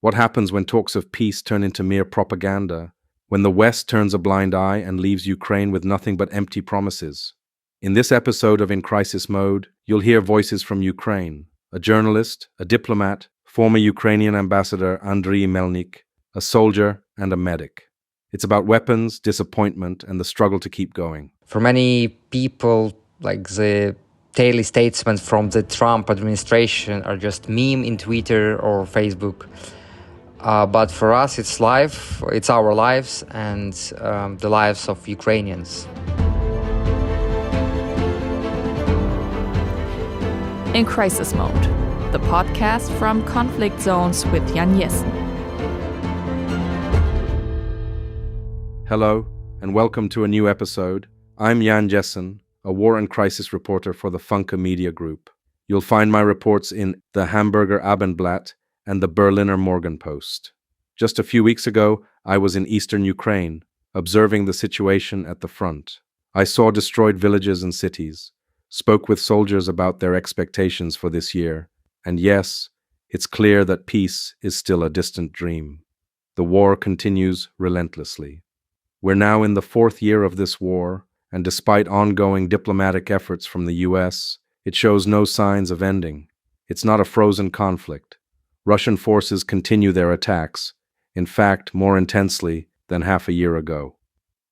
What happens when talks of peace turn into mere propaganda? When the West turns a blind eye and leaves Ukraine with nothing but empty promises? In this episode of In Crisis Mode, you'll hear voices from Ukraine: a journalist, a diplomat, former Ukrainian ambassador Andriy Melnik, a soldier, and a medic. It's about weapons, disappointment, and the struggle to keep going. For many people, like the daily statements from the Trump administration are just meme in Twitter or Facebook. But for us, it's life, it's our lives, and the lives of Ukrainians. In Crisis Mode, the podcast from Conflict Zones with Jan Jessen. Hello, and welcome to a new episode. I'm Jan Jessen, a war and crisis reporter for the FUNKE media group. You'll find my reports in the Hamburger Abendblatt and the Berliner Morgenpost. Just a few weeks ago, I was in eastern Ukraine, observing the situation at the front. I saw destroyed villages and cities, spoke with soldiers about their expectations for this year, and yes, it's clear that peace is still a distant dream. The war continues relentlessly. We're now in the fourth year of this war, and despite ongoing diplomatic efforts from the US, it shows no signs of ending. It's not a frozen conflict. Russian forces continue their attacks, in fact, more intensely than half a year ago.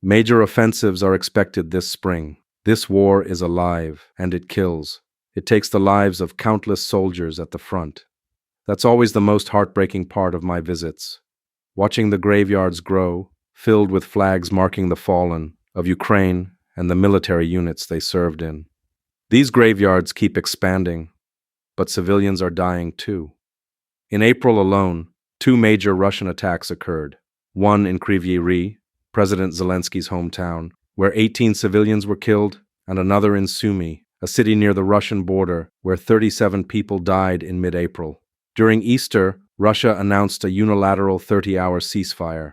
Major offensives are expected this spring. This war is alive, and it kills. It takes the lives of countless soldiers at the front. That's always the most heartbreaking part of my visits. Watching the graveyards grow, filled with flags marking the fallen of Ukraine and the military units they served in. These graveyards keep expanding, but civilians are dying too. In April alone, 2 major Russian attacks occurred, one in Kryvyi Rih, President Zelensky's hometown, where 18 civilians were killed, and another in Sumy, a city near the Russian border, where 37 people died in mid-April. During Easter, Russia announced a unilateral 30-hour ceasefire,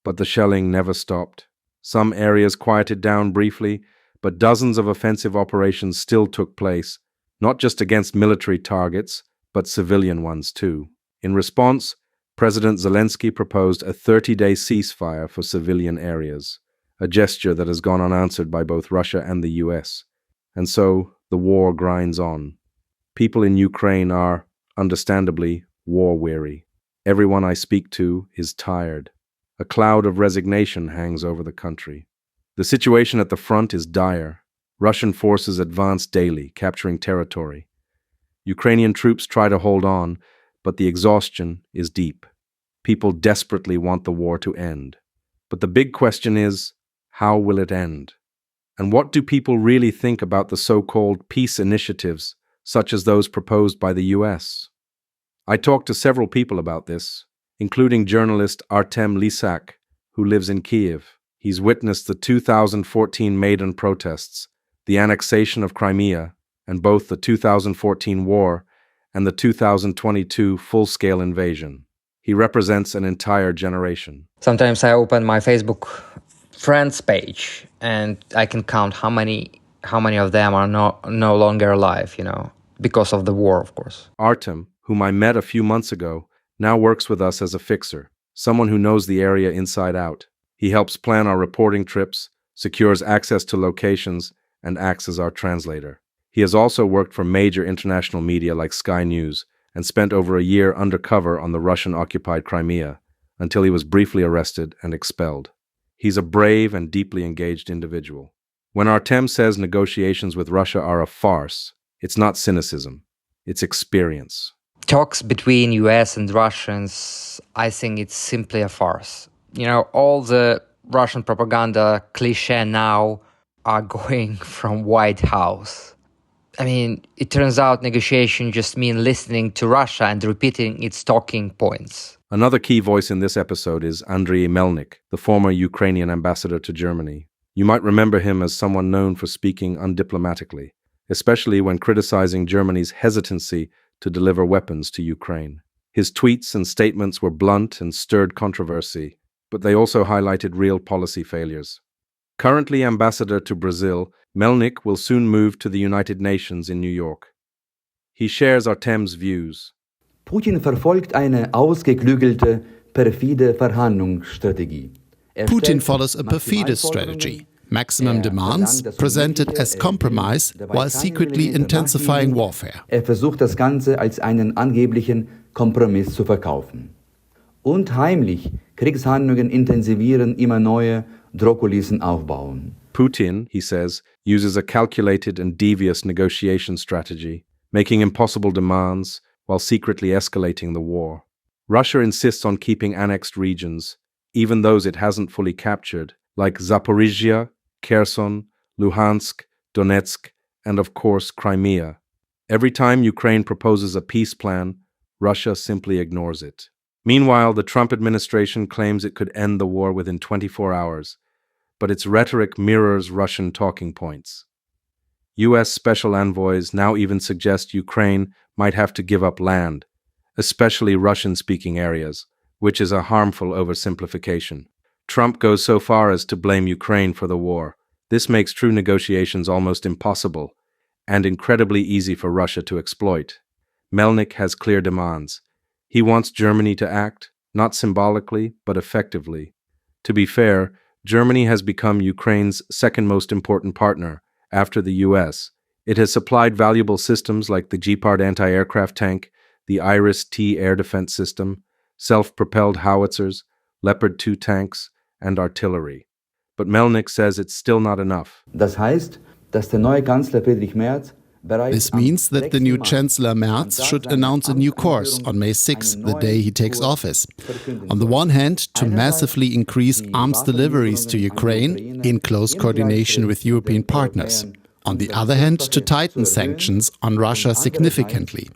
but the shelling never stopped. Some areas quieted down briefly, but dozens of offensive operations still took place, not just against military targets, but civilian ones too. In response, President Zelensky proposed a 30-day ceasefire for civilian areas, a gesture that has gone unanswered by both Russia and the US. And so, the war grinds on. People in Ukraine are, understandably, war-weary. Everyone I speak to is tired. A cloud of resignation hangs over the country. The situation at the front is dire. Russian forces advance daily, capturing territory. Ukrainian troops try to hold on, but the exhaustion is deep. People desperately want the war to end. But the big question is, how will it end? And what do people really think about the so-called peace initiatives, such as those proposed by the US? I talked to several people about this, including journalist Artem Lisak, who lives in Kyiv. He's witnessed the 2014 Maidan protests, the annexation of Crimea, and both the 2014 war and the 2022 full-scale invasion. He represents an entire generation. Sometimes I open my Facebook friends page and I can count how many of them are no longer alive, because of the war, of course. Artem, whom I met a few months ago, now works with us as a fixer, someone who knows the area inside out. He helps plan our reporting trips, secures access to locations, and acts as our translator. He has also worked for major international media like Sky News and spent over a year undercover on the Russian-occupied Crimea until he was briefly arrested and expelled. He's a brave and deeply engaged individual. When Artem says negotiations with Russia are a farce, it's not cynicism, it's experience. Talks between US and Russians, I think it's simply a farce. All the Russian propaganda cliché now are going from White House. It turns out negotiation just mean listening to Russia and repeating its talking points. Another key voice in this episode is Andriy Melnik, the former Ukrainian ambassador to Germany. You might remember him as someone known for speaking undiplomatically, especially when criticizing Germany's hesitancy to deliver weapons to Ukraine. His tweets and statements were blunt and stirred controversy, but they also highlighted real policy failures. Currently ambassador to Brazil, Melnik will soon move to the United Nations in New York. He shares Artem's views. Putin verfolgt eine ausgeklügelte, perfide Verhandlungsstrategie. Putin follows a perfidious strategy. Maximum demands presented as compromise while secretly intensifying warfare. Versucht das Ganze als einen angeblichen Kompromiss zu verkaufen. Und heimlich Kriegshandlungen intensivieren, immer neue Drohkulissen aufbauen. Putin, he says, uses a calculated and devious negotiation strategy, making impossible demands while secretly escalating the war. Russia insists on keeping annexed regions, even those it hasn't fully captured, like Zaporizhia, Kherson, Luhansk, Donetsk, and of course Crimea. Every time Ukraine proposes a peace plan, Russia simply ignores it. Meanwhile, the Trump administration claims it could end the war within 24 hours, but its rhetoric mirrors Russian talking points. US special envoys now even suggest Ukraine might have to give up land, especially Russian-speaking areas, which is a harmful oversimplification. Trump goes so far as to blame Ukraine for the war. This makes true negotiations almost impossible and incredibly easy for Russia to exploit. Melnik has clear demands. He wants Germany to act, not symbolically, but effectively. To be fair, Germany has become Ukraine's second most important partner, after the US. It has supplied valuable systems like the Gepard anti-aircraft tank, the Iris-T air defense system, self-propelled howitzers, Leopard 2 tanks, and artillery. But Melnik says it's still not enough. Das heißt, dass der neue Kanzler Friedrich Merz This means that the new Chancellor Merz should announce a new course on May 6, the day he takes office. On the one hand, to massively increase arms deliveries to Ukraine in close coordination with European partners. On the other hand, to tighten sanctions on Russia significantly.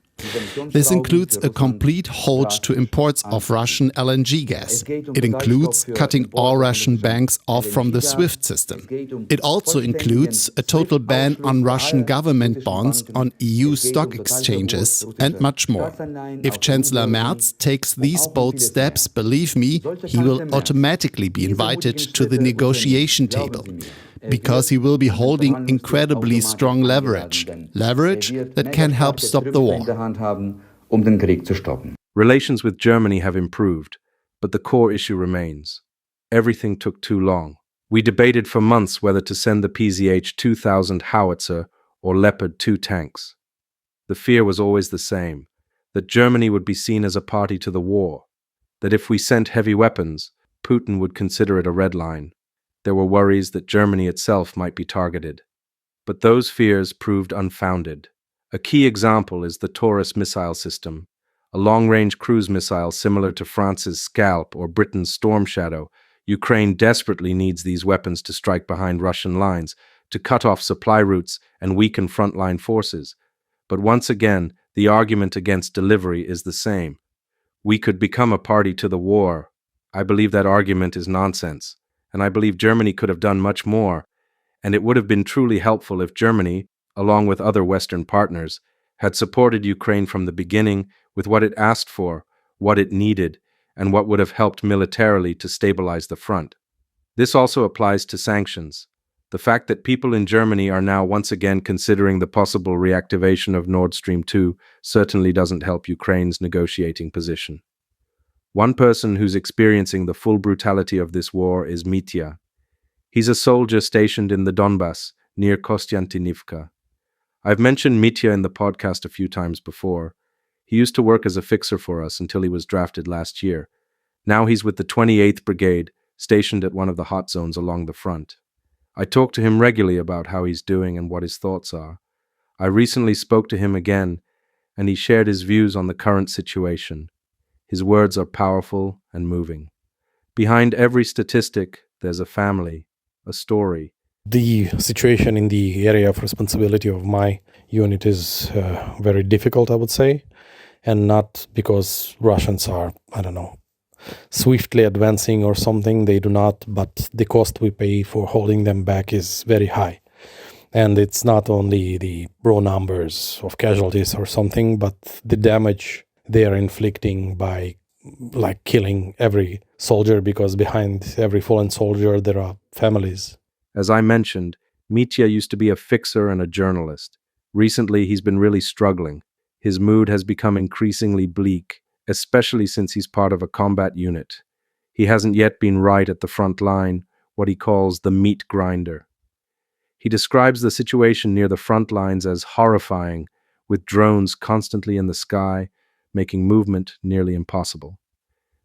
This includes a complete halt to imports of Russian LNG gas. It includes cutting all Russian banks off from the SWIFT system. It also includes a total ban on Russian government bonds on EU stock exchanges and much more. If Chancellor Merz takes these bold steps, believe me, he will automatically be invited to the negotiation table, because he will be holding incredibly strong leverage that can help stop the war. Relations with Germany have improved, but the core issue remains. Everything took too long. We debated for months whether to send the PZH 2000 howitzer or Leopard 2 tanks. The fear was always the same, that Germany would be seen as a party to the war, that if we sent heavy weapons, Putin would consider it a red line. There were worries that Germany itself might be targeted. But those fears proved unfounded. A key example is the Taurus missile system, a long-range cruise missile similar to France's Scalp or Britain's Storm Shadow. Ukraine desperately needs these weapons to strike behind Russian lines, to cut off supply routes and weaken frontline forces. But once again, the argument against delivery is the same. We could become a party to the war. I believe that argument is nonsense. And I believe Germany could have done much more, and it would have been truly helpful if Germany, along with other Western partners, had supported Ukraine from the beginning with what it asked for, what it needed, and what would have helped militarily to stabilize the front. This also applies to sanctions. The fact that people in Germany are now once again considering the possible reactivation of Nord Stream 2 certainly doesn't help Ukraine's negotiating position. One person who's experiencing the full brutality of this war is Mitya. He's a soldier stationed in the Donbass, near Kostiantynivka. I've mentioned Mitya in the podcast a few times before. He used to work as a fixer for us until he was drafted last year. Now he's with the 28th Brigade, stationed at one of the hot zones along the front. I talk to him regularly about how he's doing and what his thoughts are. I recently spoke to him again, and he shared his views on the current situation. His words are powerful and moving. Behind every statistic, there's a family, a story. The situation in the area of responsibility of my unit is very difficult, I would say, and not because Russians are, swiftly advancing or something. They do not, but the cost we pay for holding them back is very high. And it's not only the raw numbers of casualties or something, but the damage they are inflicting by killing every soldier, because behind every fallen soldier there are families. As I mentioned, Mitya used to be a fixer and a journalist. Recently, he's been really struggling. His mood has become increasingly bleak, especially since he's part of a combat unit. He hasn't yet been right at the front line, what he calls the meat grinder. He describes the situation near the front lines as horrifying, with drones constantly in the sky, making movement nearly impossible.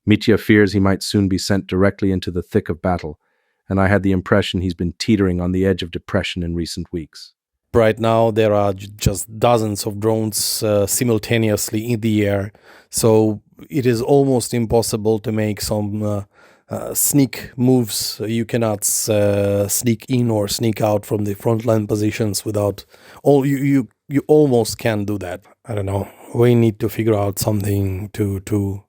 Mitya fears he might soon be sent directly into the thick of battle, and I had the impression he's been teetering on the edge of depression in recent weeks. Right now, there are just dozens of drones simultaneously in the air, so it is almost impossible to make some sneak moves. You cannot sneak in or sneak out from the frontline positions without you almost can't do that. I don't know. We need to figure out something to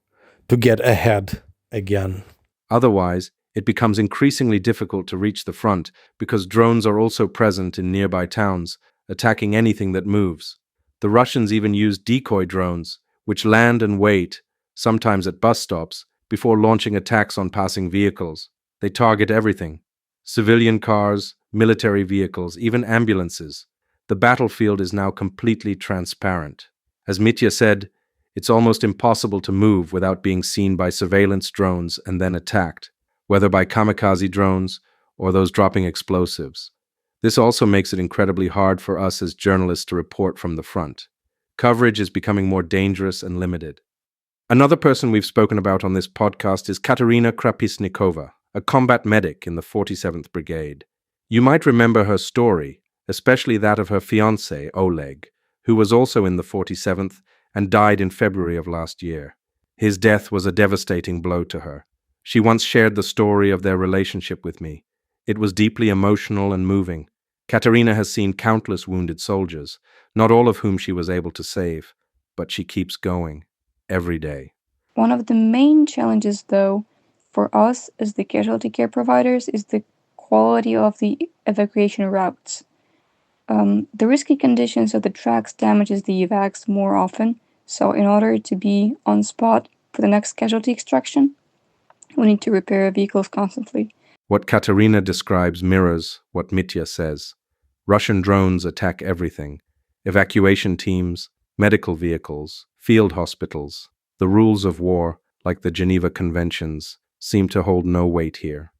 get ahead again. Otherwise, it becomes increasingly difficult to reach the front because drones are also present in nearby towns, attacking anything that moves. The Russians even use decoy drones, which land and wait, sometimes at bus stops, before launching attacks on passing vehicles. They target everything: civilian cars, military vehicles, even ambulances. The battlefield is now completely transparent. As Mitya said, it's almost impossible to move without being seen by surveillance drones and then attacked, whether by kamikaze drones or those dropping explosives. This also makes it incredibly hard for us as journalists to report from the front. Coverage is becoming more dangerous and limited. Another person we've spoken about on this podcast is Katerina Krapisnikova, a combat medic in the 47th Brigade. You might remember her story, especially that of her fiancé, Oleg, who was also in the 47th and died in February of last year. His death was a devastating blow to her. She once shared the story of their relationship with me. It was deeply emotional and moving. Katerina has seen countless wounded soldiers, not all of whom she was able to save, but she keeps going, every day. One of the main challenges, though, for us as the casualty care providers is the quality of the evacuation routes. The risky conditions of the tracks damages the evacs more often, so in order to be on spot for the next casualty extraction, we need to repair vehicles constantly. What Katerina describes mirrors what Mitya says. Russian drones attack everything: evacuation teams, medical vehicles, field hospitals. The rules of war, like the Geneva Conventions, seem to hold no weight here.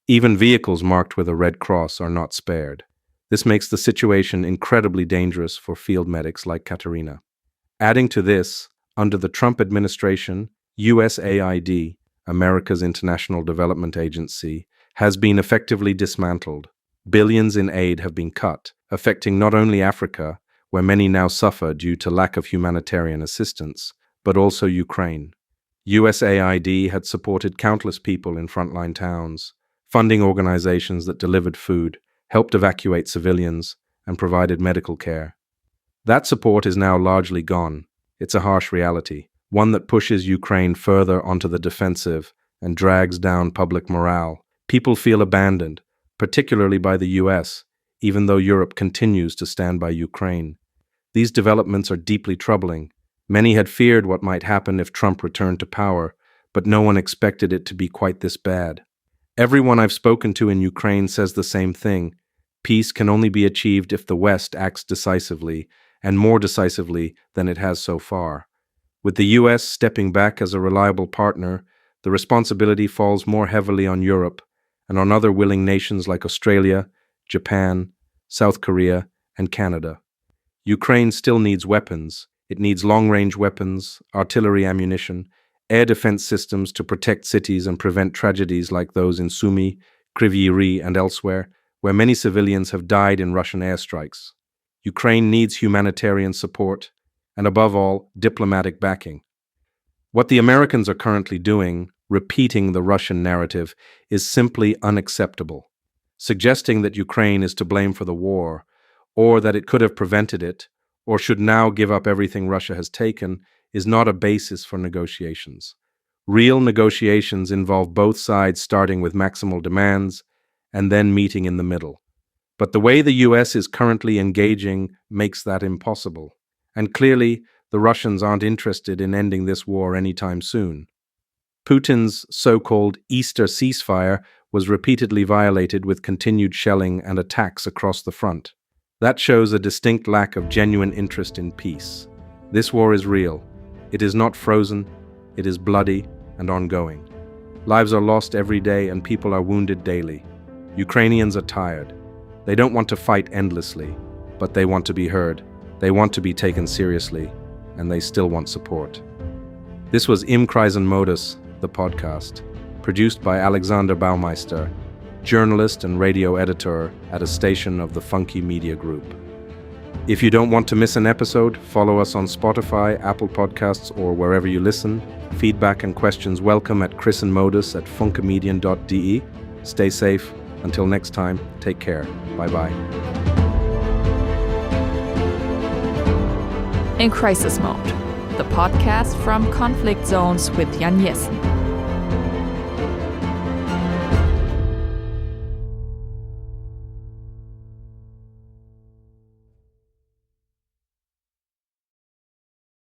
Even vehicles marked with a red cross are not spared. This makes the situation incredibly dangerous for field medics like Katerina. Adding to this, under the Trump administration, USAID, America's International Development Agency, has been effectively dismantled. Billions in aid have been cut, affecting not only Africa, where many now suffer due to lack of humanitarian assistance, but also Ukraine. USAID had supported countless people in frontline towns, funding organizations that delivered food, helped evacuate civilians, and provided medical care. That support is now largely gone. It's a harsh reality, one that pushes Ukraine further onto the defensive and drags down public morale. People feel abandoned, particularly by the US, even though Europe continues to stand by Ukraine. These developments are deeply troubling. Many had feared what might happen if Trump returned to power, but no one expected it to be quite this bad. Everyone I've spoken to in Ukraine says the same thing. Peace can only be achieved if the West acts decisively, and more decisively than it has so far. With the US stepping back as a reliable partner, the responsibility falls more heavily on Europe and on other willing nations like Australia, Japan, South Korea, and Canada. Ukraine still needs weapons. It needs long-range weapons, artillery ammunition, air defense systems to protect cities and prevent tragedies like those in Sumy, Kryvyi Rih, and elsewhere, where many civilians have died in Russian airstrikes. Ukraine needs humanitarian support, and above all, diplomatic backing. What the Americans are currently doing, repeating the Russian narrative, is simply unacceptable. Suggesting that Ukraine is to blame for the war, or that it could have prevented it, or should now give up everything Russia has taken, is not a basis for negotiations. Real negotiations involve both sides starting with maximal demands and then meeting in the middle. But the way the US is currently engaging makes that impossible. And clearly, the Russians aren't interested in ending this war anytime soon. Putin's so-called Easter ceasefire was repeatedly violated with continued shelling and attacks across the front. That shows a distinct lack of genuine interest in peace. This war is real. It is not frozen. It is bloody and ongoing. Lives are lost every day and people are wounded daily. Ukrainians are tired. They don't want to fight endlessly, but they want to be heard. They want to be taken seriously, and they still want support. This was Krisenmodus, the podcast, produced by Alexander Baumeister, journalist and radio editor at a station of the FUNKE Media Group. If you don't want to miss an episode, follow us on Spotify, Apple Podcasts, or wherever you listen. Feedback and questions welcome at krisenmodus@funkemedian.de. Stay safe. Until next time, take care. Bye-bye. In Crisis Mode, the podcast from Conflict Zones with Jan Jessen.